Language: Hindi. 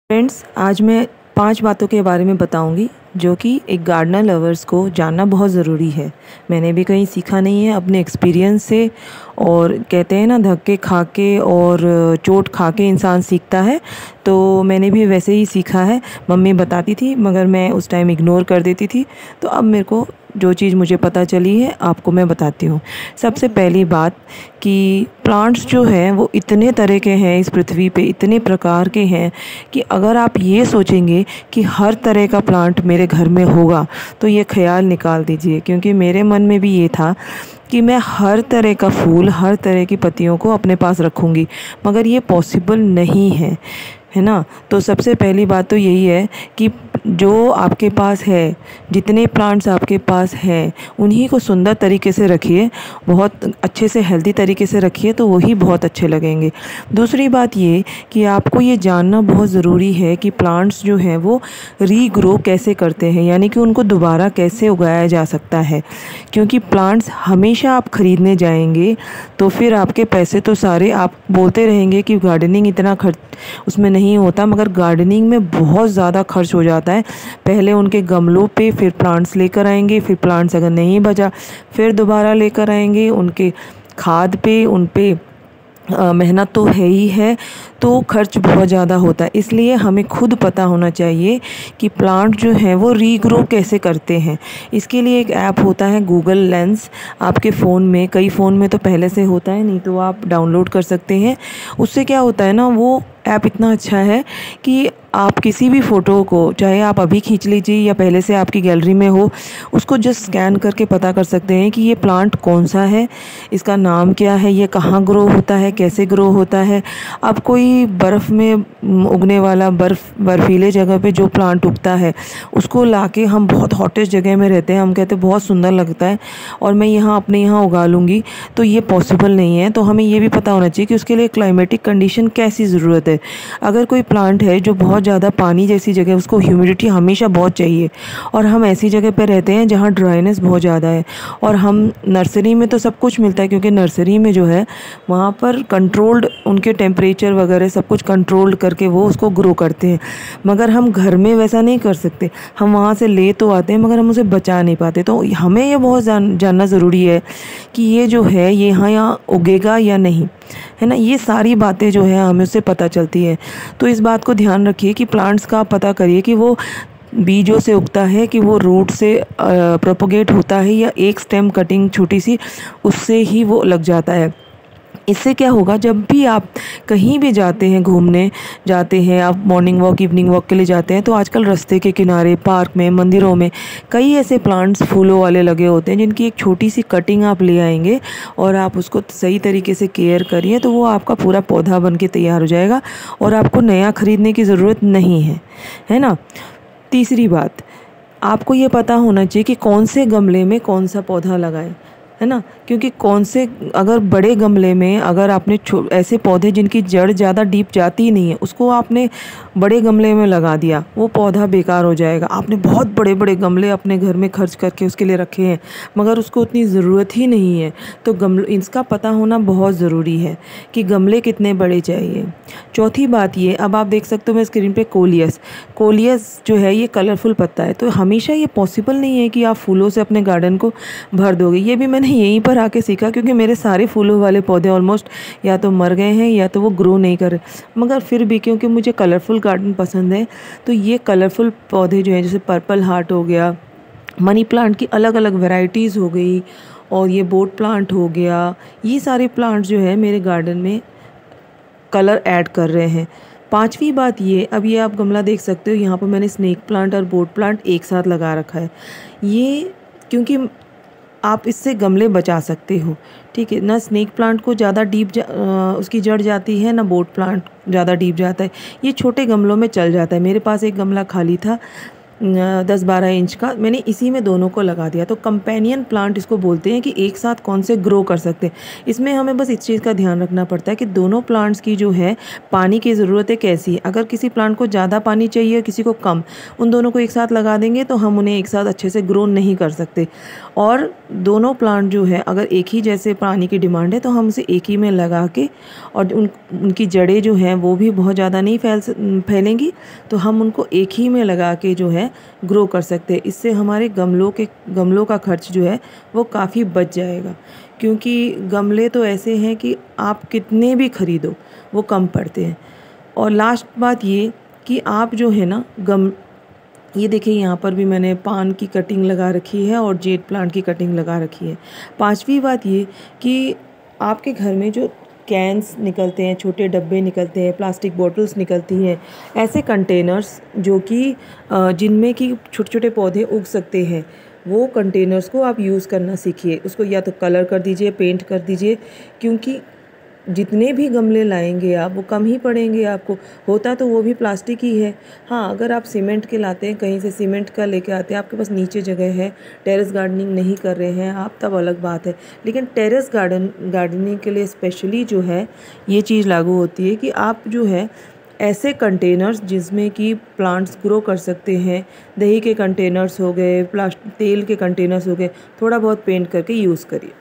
फ्रेंड्स, आज मैं 5 बातों के बारे में बताऊंगी जो कि एक गार्डनर लवर्स को जानना बहुत ज़रूरी है। मैंने भी कहीं सीखा नहीं है, अपने एक्सपीरियंस से। और कहते हैं ना, धक्के खा के और चोट खा के इंसान सीखता है। तो मैंने भी वैसे ही सीखा है। मम्मी बताती थी मगर मैं उस टाइम इग्नोर कर देती थी। तो अब मेरे को जो चीज़ मुझे पता चली है आपको मैं बताती हूँ। सबसे पहली बात कि प्लांट्स जो हैं वो इतने तरह के हैं, इस पृथ्वी पे इतने प्रकार के हैं कि अगर आप ये सोचेंगे कि हर तरह का प्लांट मेरे घर में होगा तो ये ख्याल निकाल दीजिए। क्योंकि मेरे मन में भी ये था कि मैं हर तरह का फूल, हर तरह की पत्तियों को अपने पास रखूँगी, मगर ये पॉसिबल नहीं है ना। तो सबसे पहली बात तो यही है कि जो आपके पास है, जितने प्लांट्स आपके पास हैं उन्हीं को सुंदर तरीके से रखिए, बहुत अच्छे से हेल्दी तरीके से रखिए, तो वही बहुत अच्छे लगेंगे। दूसरी बात ये कि आपको ये जानना बहुत ज़रूरी है कि प्लांट्स जो हैं वो रीग्रो कैसे करते हैं, यानी कि उनको दोबारा कैसे उगाया जा सकता है। क्योंकि प्लांट्स हमेशा आप ख़रीदने जाएंगे तो फिर आपके पैसे तो सारे, आप बोलते रहेंगे कि गार्डनिंग इतना खर्च उसमें नहीं होता, मगर गार्डनिंग में बहुत ज़्यादा खर्च हो जाता है। पहले उनके गमलों पे, फिर प्लांट्स लेकर आएंगे, फिर प्लांट्स अगर नहीं बचा फिर दोबारा लेकर आएंगे, उनके खाद पे, उन पे मेहनत तो है ही है, तो खर्च बहुत ज़्यादा होता है। इसलिए हमें खुद पता होना चाहिए कि प्लांट जो हैं वो रीग्रो कैसे करते हैं। इसके लिए एक ऐप होता है गूगल लेंस। आपके फ़ोन में, कई फ़ोन में तो पहले से होता है, नहीं तो आप डाउनलोड कर सकते हैं। उससे क्या होता है ना, वो ऐप इतना अच्छा है कि आप किसी भी फ़ोटो को, चाहे आप अभी खींच लीजिए या पहले से आपकी गैलरी में हो, उसको जस्ट स्कैन करके पता कर सकते हैं कि ये प्लांट कौन सा है, इसका नाम क्या है, ये कहाँ ग्रो होता है, कैसे ग्रो होता है। अब कोई बर्फ़ में उगने वाला, बर्फीले जगह पे जो प्लांट उगता है उसको लाके, हम बहुत हॉटेस्ट जगह में रहते हैं, हम कहते हैं बहुत सुंदर लगता है और मैं यहाँ अपने यहाँ उगा लूँगी, तो ये पॉसिबल नहीं है। तो हमें ये भी पता होना चाहिए कि उसके लिए क्लाइमेटिक कंडीशन कैसी ज़रूरत है। अगर कोई प्लांट है जो बहुत ज़्यादा पानी जैसी जगह, उसको ह्यूमिडिटी हमेशा बहुत चाहिए, और हम ऐसी जगह पर रहते हैं जहाँ ड्राइनेस बहुत ज़्यादा है, और हम नर्सरी में तो सब कुछ मिलता है, क्योंकि नर्सरी में जो है वहाँ पर कंट्रोल्ड, उनके टेम्परेचर वगैरह सब कुछ कंट्रोल्ड करके वो उसको ग्रो करते हैं। मगर हम घर में वैसा नहीं कर सकते, हम वहाँ से ले तो आते हैं मगर हम उसे बचा नहीं पाते। तो हमें ये बहुत जानना ज़रूरी है कि ये जो है ये यहाँ उगेगा या नहीं, है ना। ये सारी बातें जो है हमें उससे पता चलती है। तो इस बात को ध्यान रखिए कि प्लांट्स का पता करिए कि वो बीजों से उगता है, कि वो रूट से प्रोपोगेट होता है, या एक स्टेम कटिंग छोटी सी उससे ही वो लग जाता है। इससे क्या होगा, जब भी आप कहीं भी जाते हैं, घूमने जाते हैं, आप मॉर्निंग वॉक, इवनिंग वॉक के लिए जाते हैं, तो आजकल रास्ते के किनारे, पार्क में, मंदिरों में कई ऐसे प्लांट्स फूलों वाले लगे होते हैं, जिनकी एक छोटी सी कटिंग आप ले आएंगे और आप उसको सही तरीके से केयर करिए, तो वो आपका पूरा पौधा बन के तैयार हो जाएगा और आपको नया ख़रीदने की ज़रूरत नहीं है ना। तीसरी बात, आपको ये पता होना चाहिए कि कौन से गमले में कौन सा पौधा लगाएं, है ना। क्योंकि कौन से, अगर बड़े गमले में अगर आपने ऐसे पौधे जिनकी जड़ ज़्यादा डीप जाती ही नहीं है, उसको आपने बड़े गमले में लगा दिया, वो पौधा बेकार हो जाएगा। आपने बहुत बड़े बड़े गमले अपने घर में खर्च करके उसके लिए रखे हैं, मगर उसको उतनी ज़रूरत ही नहीं है। तो इसका पता होना बहुत ज़रूरी है कि गमले कितने बड़े चाहिए। चौथी बात ये, अब आप देख सकते हो मैं स्क्रीन पे कोलियस जो है ये कलरफुल पत्ता है। तो हमेशा ये पॉसिबल नहीं है कि आप फूलों से अपने गार्डन को भर दोगे। ये भी मैंने यहीं पर आके सीखा, क्योंकि मेरे सारे फूलों वाले पौधे ऑलमोस्ट या तो मर गए हैं या तो वो ग्रो नहीं कर रहे। मगर फिर भी क्योंकि मुझे कलरफुल गार्डन पसंद है, तो ये कलरफुल पौधे जो हैं, जैसे पर्पल हार्ट हो गया, मनी प्लांट की अलग अलग वैरायटीज़ हो गई, और ये बोट प्लांट हो गया, ये सारे प्लांट्स जो है मेरे गार्डन में कलर ऐड कर रहे हैं। पांचवी बात ये, अब ये आप गमला देख सकते हो, यहाँ पर मैंने स्नेक प्लांट और बोट प्लांट एक साथ लगा रखा है। ये क्योंकि आप इससे गमले बचा सकते हो, ठीक है ना। स्नेक प्लांट को ज़्यादा डीप उसकी जड़ जाती है ना, बोट प्लांट ज़्यादा डीप जाता है। ये छोटे गमलों में चल जाता है। मेरे पास एक गमला खाली था, 10-12 इंच का, मैंने इसी में दोनों को लगा दिया। तो कंपेनियन प्लांट इसको बोलते हैं कि एक साथ कौन से ग्रो कर सकते हैं। इसमें हमें बस इस चीज़ का ध्यान रखना पड़ता है कि दोनों प्लांट्स की जो है पानी की ज़रूरतें कैसी है। अगर किसी प्लांट को ज़्यादा पानी चाहिए, किसी को कम, उन दोनों को एक साथ लगा देंगे तो हम उन्हें एक साथ अच्छे से ग्रो नहीं कर सकते। और दोनों प्लांट जो है अगर एक ही जैसे पानी की डिमांड है तो हम उसे एक ही में लगा के, और उनकी जड़ें जो हैं वो भी बहुत ज़्यादा नहीं फैलेंगी, तो हम उनको एक ही में लगा के जो है ग्रो कर सकते हैं। इससे हमारे गमलों का खर्च जो है वो काफ़ी बच जाएगा, क्योंकि गमले तो ऐसे हैं कि आप कितने भी खरीदो वो कम पड़ते हैं। और लास्ट बात ये कि आप जो है ना ये देखिए यहाँ पर भी मैंने पान की कटिंग लगा रखी है और जेड प्लांट की कटिंग लगा रखी है। पांचवी बात ये कि आपके घर में जो कैंस निकलते हैं, छोटे डब्बे निकलते हैं, प्लास्टिक बॉटल्स निकलती हैं, ऐसे कंटेनर्स जो कि जिनमें कि छोटे छोटे पौधे उग सकते हैं, वो कंटेनर्स को आप यूज़ करना सीखिए। उसको या तो कलर कर दीजिए, पेंट कर दीजिए, क्योंकि जितने भी गमले लाएंगे आप वो कम ही पड़ेंगे आपको। होता तो वो भी प्लास्टिक ही है। हाँ, अगर आप सीमेंट के लाते हैं, कहीं से सीमेंट का लेके आते हैं, आपके पास नीचे जगह है, टेरेस गार्डनिंग नहीं कर रहे हैं आप, तब अलग बात है। लेकिन टेरेस गार्डनिंग के लिए स्पेशली जो है ये चीज़ लागू होती है कि आप जो है ऐसे कंटेनर्स जिसमें कि प्लांट्स ग्रो कर सकते हैं, दही के कंटेनर्स हो गए, तेल के कंटेनर्स हो गए, थोड़ा बहुत पेंट करके यूज़ करिए।